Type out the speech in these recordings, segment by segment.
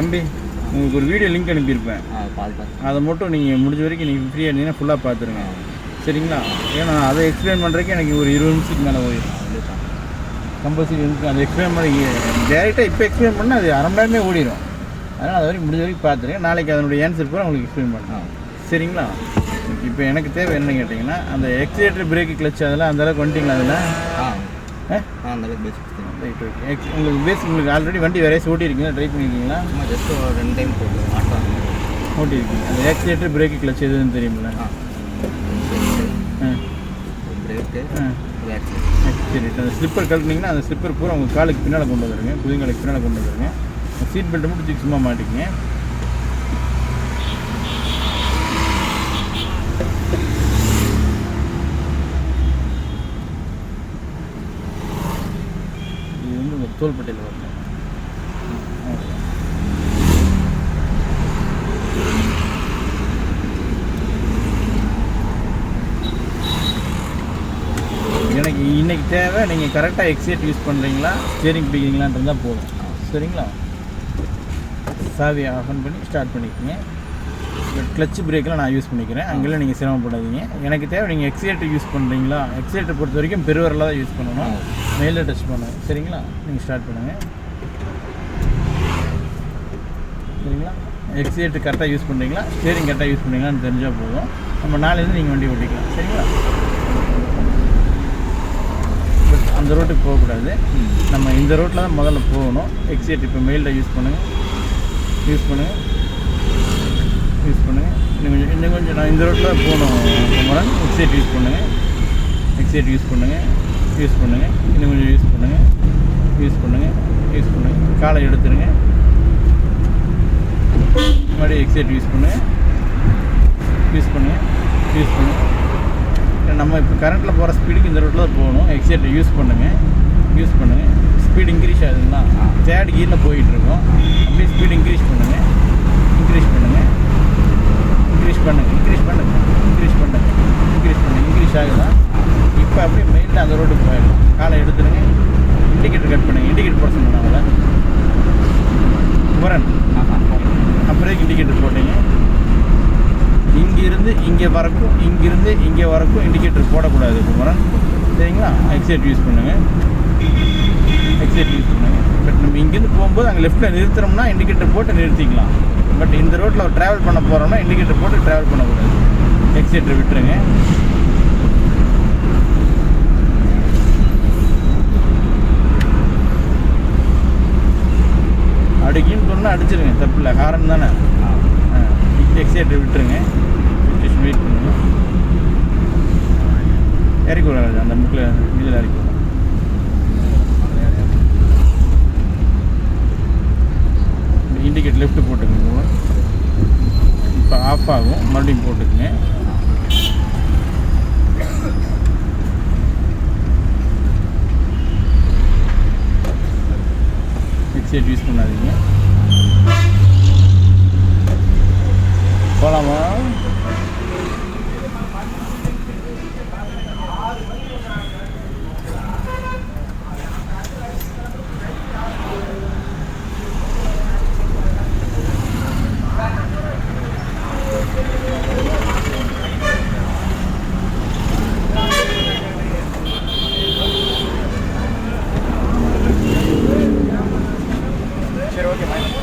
தம்பி உங்களுக்கு ஒரு வீடியோ லிங்க் அனுப்பியிருப்பேன், அதை மட்டும் நீங்கள் முடிஞ்ச வரைக்கும் நீங்கள் ஃப்ரீயாக இருந்தீங்கன்னா ஃபுல்லாக பார்த்துருங்க சரிங்களா? ஏன்னா அதை எக்ஸ்பிளைன் பண்ணுறதுக்கு எனக்கு ஒரு 20 நிமிஷத்துக்கு மேலே ஓடிடும். கம்பல்சரி அதை எக்ஸ்பிளைன் பண்ணி டேரெக்டாக இப்போ எக்ஸ்பிளைன் பண்ணால் அது அரை மணி நேரமே ஓடிடும். அதனால் அது வரைக்கும் முடிஞ்ச வரைக்கும் பார்த்துருங்க. நாளைக்கு அதனுடைய ஆன்சர் பூரா உங்களுக்கு எக்ஸ்பிளைன் பண்ணலாம் சரிங்களா? இப்போ எனக்கு தேவை என்னன்னு கேட்டிங்கன்னா, அந்த எக்ஸிலேட்டர் பிரேக்கு கிளச் அதெல்லாம் அந்தளவுக்கு வந்துட்டிங்களா? அதில் அந்தளவுக்கு பேசிக் ரைட் ஓகே. உங்களுக்கு ஆல்ரெடி வண்டி வேறு ஓட்டியிருக்கீங்களா? ட்ரை பண்ணியிருக்கீங்களா? ஜஸ்ட் ஒரு 2 டைம் ஓட்டியிருக்கீங்க. அந்த எக்ஸிலேட்டர் பிரேக்கு கிளச் எதுன்னு தெரியுமில்ல? பிரேக்கு சரி. அந்த ஸ்லிப்பர் கழட்டினீங்கன்னா அந்த ஸ்லிப்பர் பூரா உங்கள் காலுக்கு பின்னால் கொண்டு வந்துடுங்க, புதுங்காலுக்கு பின்னால் கொண்டு வந்துடுங்க. சீட் பெல்ட்டை மட்டும் தூக்கி சும்மா மாட்டிங்க. இது வந்து உங்கள் தோள்பட்டையில் வரணும். எனக்கு இன்றைக்கி தேவை நீங்கள் கரெக்டாக எக்ஸைட் யூஸ் பண்ணுறீங்களா, ஸ்டியரிங் பிடிக்கிறீங்களான் இருந்தால் போதும் சரிங்களா? சாவியை ஆன் பண்ணி ஸ்டார்ட் பண்ணிக்கோங்க. கிளச் பிரேக்கெலாம் நான் யூஸ் பண்ணிக்கிறேன், அங்கெல்லாம் நீங்கள் சிரமப்படாதீங்க. எனக்கு தேவை நீங்கள் எக்ஸைட்டர் யூஸ் பண்ணுறீங்களா? எக்ஸைட்டர் பொறுத்த வரைக்கும் பெருவரில் தான் யூஸ் பண்ணணும், மேலே டச் பண்ணுங்க சரிங்களா? நீங்கள் ஸ்டார்ட் பண்ணுங்கள் சரிங்களா? எக்ஸைட்டர் கரெக்டாக யூஸ் பண்ணுறீங்களா, ஸ்டியரிங் கரெக்டாக யூஸ் பண்ணுறீங்களான்னு தெரிஞ்சால் போதும். நம்ம நாளையிலேருந்து நீங்கள் வண்டி ஓட்டிக்கலாம் சரிங்களா? பட் அந்த ரோட்டுக்கு போகக்கூடாது, நம்ம இந்த ரோட்டில் தான் முதல்ல போகணும். எக்ஸைட் இப்போ மெயிலில் யூஸ் பண்ணுங்கள் இன்னும் கொஞ்சம் நான் இந்த ரோட்டில் போகணும் குமரன். எக்ஸைட் யூஸ் பண்ணுங்கள் இன்னும் கொஞ்சம் யூஸ் பண்ணுங்கள். காலை எடுத்துருங்க, மறுபடியும் எக்ஸைட் யூஸ் பண்ணுங்கள். நம்ம இப்போ கரண்ட்டில் போகிற ஸ்பீடுக்கு இந்த ரோட்டில் தான் போகணும். எக்ஸைட் யூஸ் பண்ணுங்கள். ஸ்பீடு இன்க்ரீஸ் ஆகுதுங்களா? தேர்ட் கியரில் போயிட்டுருக்கோம். அப்படியே ஸ்பீடு இன்க்ரீஸ் பண்ணுங்கள். இன்க்ரீஸ் ஆகுதா? இப்போ அப்படியே மெயிலில் அந்த ரோட்டுக்கு போயிடலாம். காலை எடுத்துருங்க, இண்டிகேட்டர் கட் பண்ணுங்கள். இண்டிகேட்டர் போட சொன்னாங்கள குமரன், அப்புறம் இண்டிகேட்டர் போட்டீங்க. இங்கேருந்து இங்கே வரைக்கும் இண்டிகேட்டர் போடக்கூடாது குமரன் சரிங்களா? எக்ஸைட் யூஸ் பண்ணுங்கள். பட் நம்ம இங்கேருந்து போகும்போது அங்கே லெஃப்ட்டில் நிறுத்துறோம்னா இண்டிகேட்டர் போட்டு நிறுத்திக்கலாம். பட் இந்த ரோட்டில் ட்ராவல் பண்ண போகிறோம்னா இண்டிகேட்டர் போட்டு ட்ராவல் பண்ணக்கூடாது. எக்ஸைட்டர் விட்டுருங்க. அடிக்கின்னு சொன்னால் அடிச்சிருங்க, தப்பு இல்லை, ஹாரன் தானே. எக்ஸைட்டர் விட்டுருங்க, வெயிட் பண்ணுங்க. இறக்கி விடாது, அந்த முக்கில் இதில் இறக்கி விடும். இண்டிகேட் லெஃப்ட் போட்டுக்கோங்க. இப்போ ஆஃப் ஆகும், மறுபடியும் போட்டுக்குங்க. எக்ஸைட் யூஸ் பண்ணாதீங்க. போகலாமா?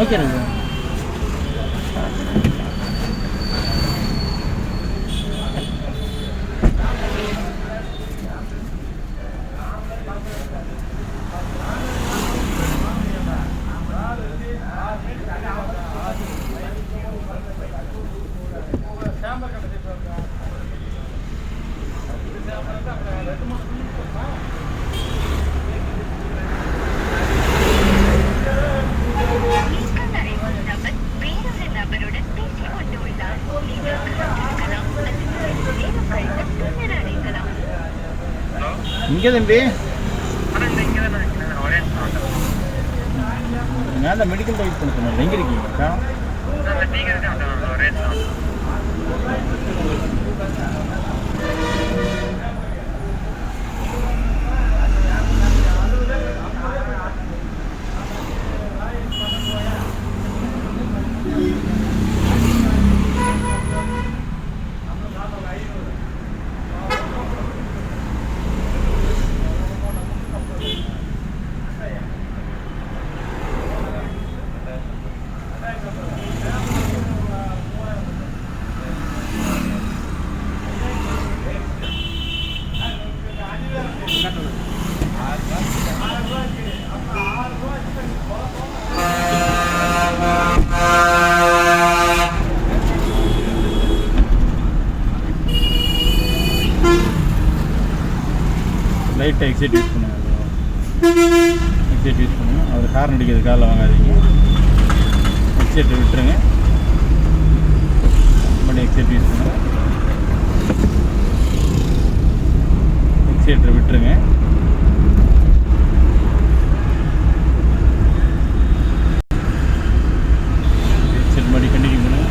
ஓகே இங்கே தம்பி நான் தான் மெடிக்கல் டைப் பண்ண சொன்னேன். எங்கே இருக்கீங்க? லைட்டாக எக்ஸைட் யூஸ் பண்ணுங்கள். எக்ஸைட் யூஸ் பண்ணுங்கள். அவர் ஹார்ன் அடிக்கிறது காலில் வாங்காதீங்க. எக்ஸைட்டை விட்டுருங்க. பண்ணி எக்ஸைட் யூஸ் பண்ணுங்கள். எக்ஸைட்டை விட்டுருங்க. எக்ஸைட் மாதிரி கண்டினியூ பண்ணுங்கள்.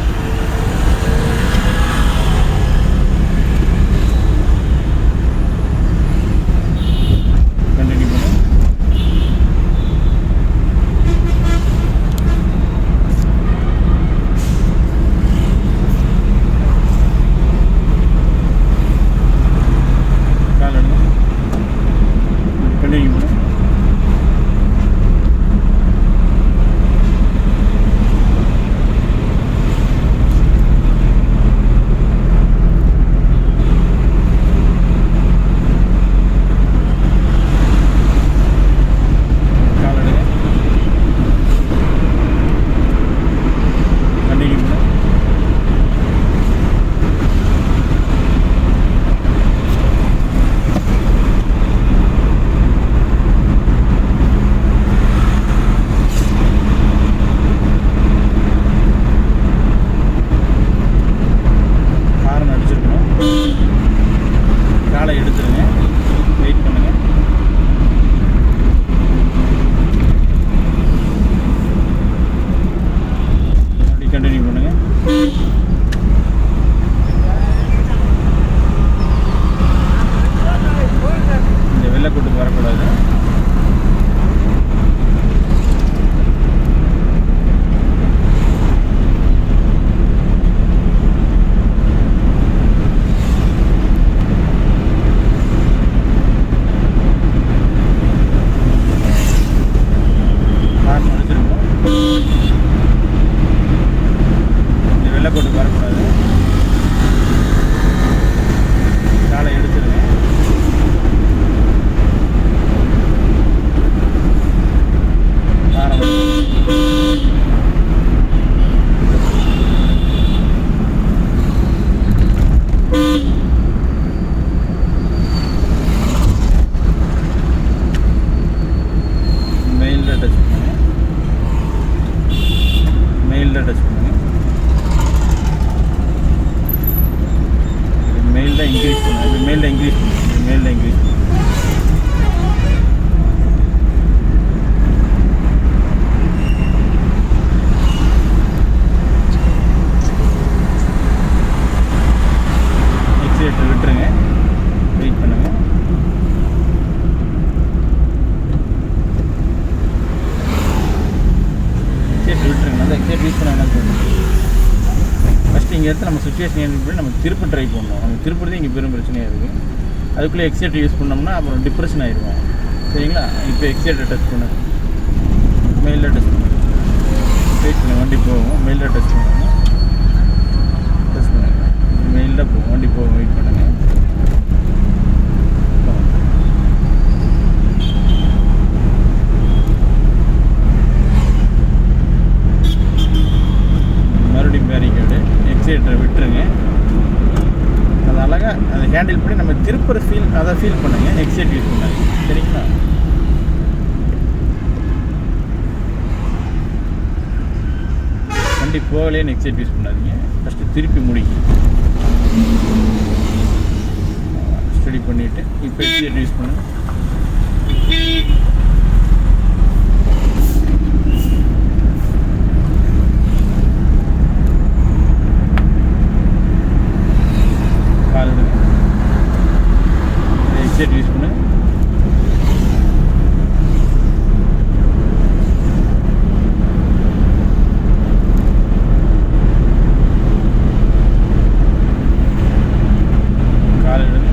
இங்கே இடத்துல நம்ம சுச்சுவேஷன் ஏன்னு நம்ம திருப்ப ட்ரை பண்ணோம். நம்ம திருப்பறது இங்கே பெரும் பிரச்சனையாக இருக்குது. அதுக்குள்ளே எக்ஸைட் யூஸ் பண்ணோம்னா அப்புறம் டிப்ரெஷன் ஆயிடுவோம். சரிங்களா? இப்போ எக்ஸைட்டை டச் பண்ணு, மெயிலில் டச் பண்ணு, ஸ்டேஷனில் வண்டி போகும். மெயிலில் டச் பண்ணுங்க, டச் பண்ணுங்க, மெயிலில் போகும், வண்டி போகும். வெயிட் பண்ணுங்க. மறுபடியும் பேரிகார்டு, எக்ஸைட்டரை விட்டுருங்க. அது அழகாக அதை ஹேண்டில் பண்ணி நம்ம திருப்பற ஃபீல் அதை ஃபீல் பண்ணுங்க. எக்ஸைட் யூஸ் பண்ணாங்க. சரிங்களா? வண்டி போகலேன்னு எக்ஸைட் யூஸ் பண்ணாதீங்க. ஃபஸ்ட்டு திருப்பி முடிங்க. ஸ்டடி பண்ணிவிட்டு இப்போ எக்ஸைட் யூஸ் பண்ணுங்க. எக்ஸைட் யூஸ் பண்ணு. கால் எடுங்க.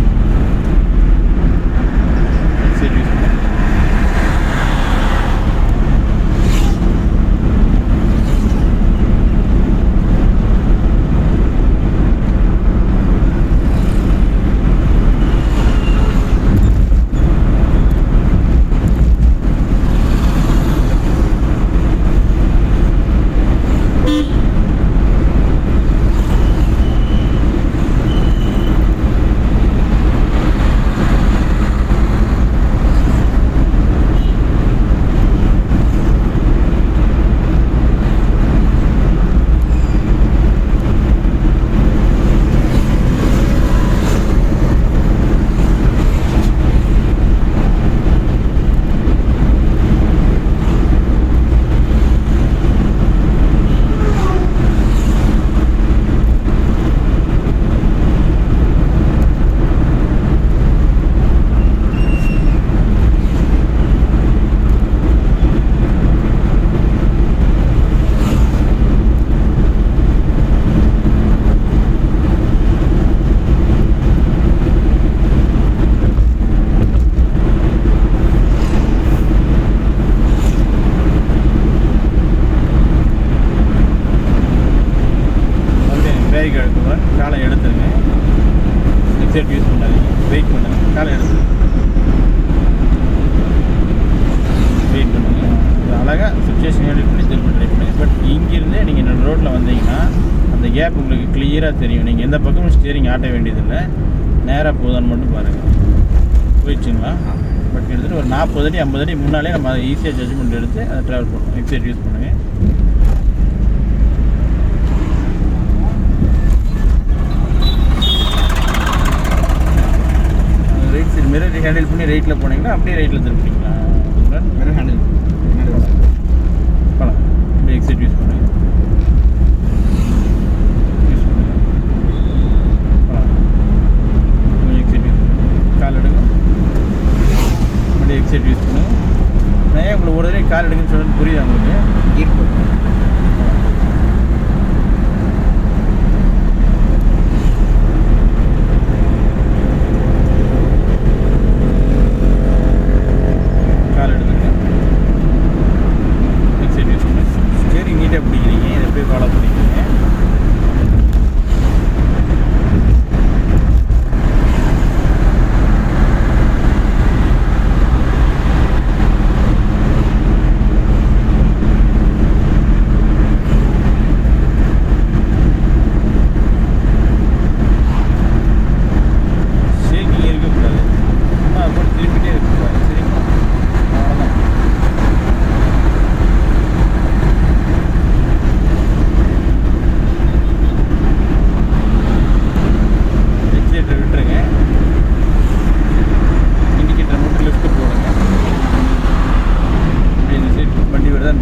கிளியராக தெரியும். நீங்கள் எந்த பக்கமும் ஸ்டியரிங் ஆட்ட வேண்டியதில்லை, நேராக போதான்னு மட்டும் பாருங்கள். போயிடுச்சுங்களா? பட் கிட்டத்தட்ட ஒரு 40 அடி 50 அடி முன்னாலே நம்ம அதை ஈஸியாக ஜட்ஜ்மெண்ட் எடுத்து அதை ட்ராவல் பண்ணணும். எக்ஸைட் யூஸ் பண்ணுங்கள். ரைட் சைடு மிரர் ஹேண்டில் பண்ணி ரைட்டில் போனீங்கன்னா அப்படியே ரைட்டில் திருப்பிங்களா? மிரர் ஹேண்டில் போகலாம். அப்படியே எக்ஸைட் யூஸ் பண்ணுங்கள். கால் எடுங்க. அப்படியே எக்ஸைட் யூஸ் பண்ணுங்க. நான் ஏன் உங்களுக்கு ஒரு தடவை கால் எடுக்குன்னு சொல்லிட்டு புரியுது உங்களுக்கு? கீர் போட்டு கால் எடுத்துங்க. எக்ஸைட் யூஸ் பண்ணுங்க. ஸ்டேரிங் நீட்டாக பிடிக்கிறீங்க. இதை போய் ஃபாலோ பண்ணிக்கிறீங்க.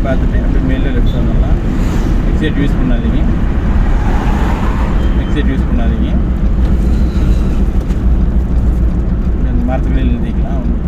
பார்த்துட்டு அப்படியே மேலே லெஃப்ட் வந்துடலாம். எக்ஸைட் யூஸ் பண்ணாதீங்க. எக்ஸைட் யூஸ் பண்ணாதீங்க. அந்த மரத்துக்குள்ளே எழுதிக்கலாம். ஒன்றும்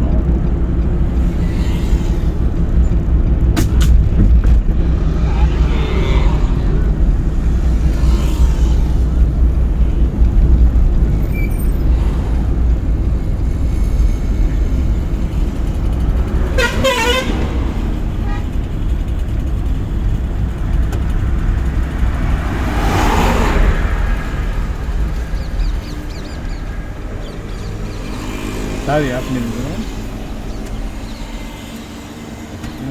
சாவி ஆஃப் பண்ணிருக்கோம்.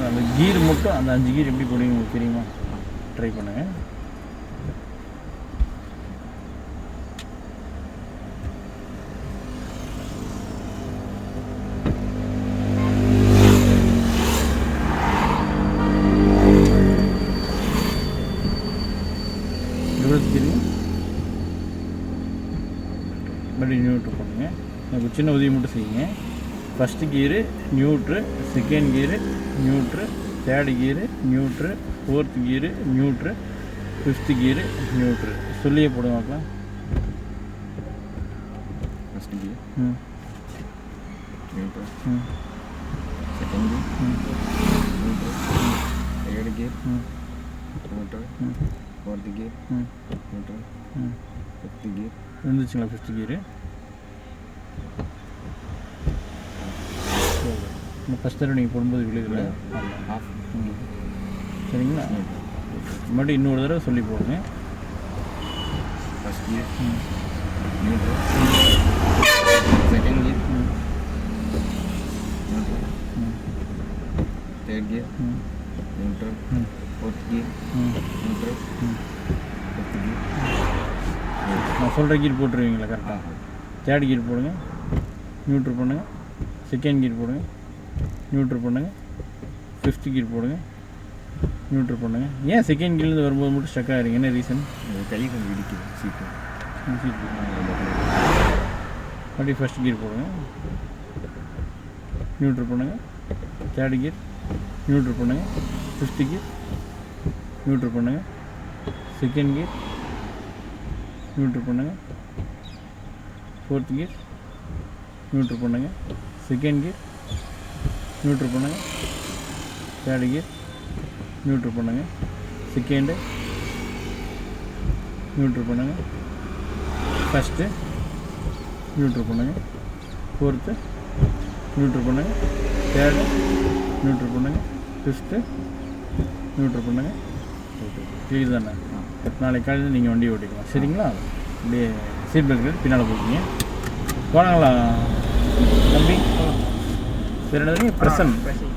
அந்த கீர் மட்டும் அந்த 5 கீர் எப்படி போடுவீங்க உங்களுக்கு தெரியுமா? ட்ரை பண்ணுங்கள். தெரியும். மறுபடியும் நியூட்ரு பண்ணுங்க. எனக்கு சின்ன உதவி மட்டும் செய்யுங்க. First gear neutral, second gear neutral, third gear neutral, fourth gear neutral, fifth gear neutral. சொல்லியே போடுவாங்களா? First gear neutral, second gear neutral, third gear neutral, fourth gear neutral, fifth gear. இருந்துச்சுங்களா ஃபிஃப்த்து கீரு? ஃபஸ்ட் தடவை நீங்கள் போடும்போது விழுகல. Of. சரிங்களா? மறுபடியும் இன்னொரு தடவை சொல்லி போடுங்க. First gear neutral, second gear neutral, third gear neutral, fourth gear neutral, fifth gear. நான் சொல்கிற கீர் போட்டுருவீங்களா கரெக்டாக? தேர்ட் கீர் போடுங்க, நியூட்ரல் பண்ணுங்கள். செகண்ட் கீர் போடுங்க, நியூட்ரல் பண்ணுங்கள். ஃபிஃப்த் கீர் போடுங்க, நியூட்ரல் பண்ணுங்கள். ஏன் செகண்ட் கீர்லேருந்து வரும்போது மட்டும் ஸ்டக் ஆகிடுங்க? என்ன ரீசன்? கை கொஞ்சம் இடிக்குது சீட்டு. மறுபடியும் ஃபஸ்ட் கீர் போடுங்க, நியூட்ரல் பண்ணுங்கள். தேர்ட் கீர் நியூட்ரல் பண்ணுங்கள். ஃபிஃப்த் கீர் நியூட்ரல் பண்ணுங்கள். செகண்ட் கீர் நியூட்ரல் பண்ணுங்கள். ஃபோர்த் கீர் நியூட்ரல் பண்ணுங்கள். செகண்ட் கீர் நியூட்ரல் பண்ணுங்கள். தேர்டு கீர் நியூட்ரல் பண்ணுங்கள். செகண்டு நியூட்ரல் பண்ணுங்கள். ஃபஸ்ட்டு நியூட்ரல் பண்ணுங்கள். ஃபோர்த்து நியூட்ரல் பண்ணுங்கள். தேர்டு நியூட்ரல் பண்ணுங்கள். ஃபிஃப்த்து நியூட்ரல் பண்ணுங்கள். கிளியர் தானே? நாளைக்கு காலையில் நீங்கள் வண்டி ஓட்டிக்கலாம். சரிங்களா? அப்படியே சீட் பெல்ட் பின்னால் போட்டீங்க. போனாங்களா தம்பி? வேறு என்னது? பிரசன்